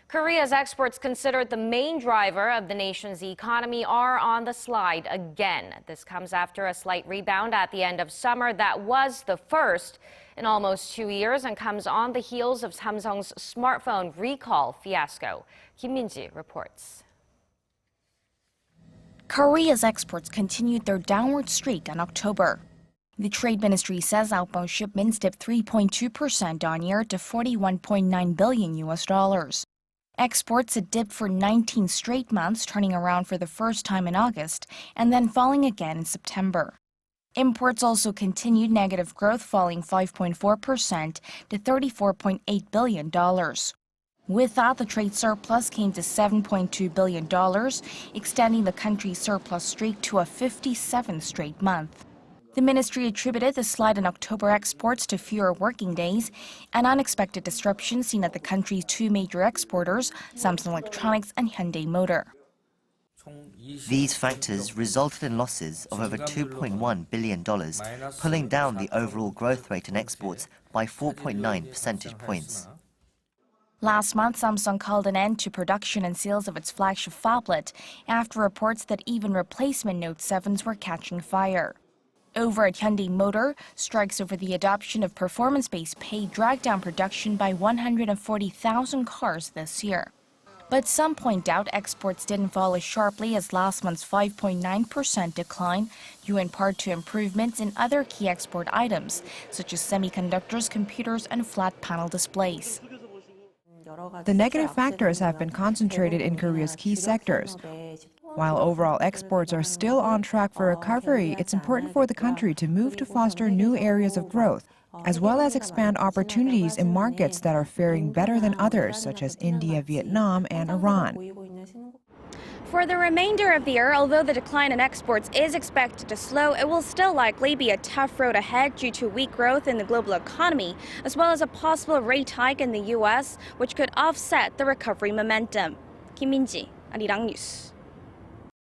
Korea's exports, considered the main driver of the nation's economy, are on the slide again. This comes after a slight rebound at the end of summer that was the first in almost 2 years and comes on the heels of Samsung's smartphone recall fiasco. Kim Min-ji reports. Korea's exports continued their downward streak in October. The Trade Ministry says outbound shipments dipped 3.2% on year to $41.9 billion. Exports had dipped for 19 straight months, turning around for the first time in August and then falling again in September. Imports also continued negative growth, falling 5.4% to $34.8 billion. With that, the trade surplus came to $7.2 billion, extending the country's surplus streak to a 57th straight month. The ministry attributed the slide in October exports to fewer working days and unexpected disruptions seen at the country's two major exporters, Samsung Electronics and Hyundai Motor. These factors resulted in losses of over $2.1 billion, pulling down the overall growth rate in exports by 4.9 percentage points. Last month, Samsung called an end to production and sales of its flagship phablet after reports that even replacement Note 7s were catching fire. Over at Hyundai Motor, strikes over the adoption of performance-based pay dragged down production by 140,000 cars this year. But some point out exports didn't fall as sharply as last month's 5.9% decline, due in part to improvements in other key export items, such as semiconductors, computers, and flat panel displays. The negative factors have been concentrated in Korea's key sectors. While overall exports are still on track for recovery, it's important for the country to move to foster new areas of growth, as well as expand opportunities in markets that are faring better than others, such as India, Vietnam, and Iran. For the remainder of the year, although the decline in exports is expected to slow, it will still likely be a tough road ahead due to weak growth in the global economy, as well as a possible rate hike in the U.S., which could offset the recovery momentum. Kim Min-ji, Arirang News.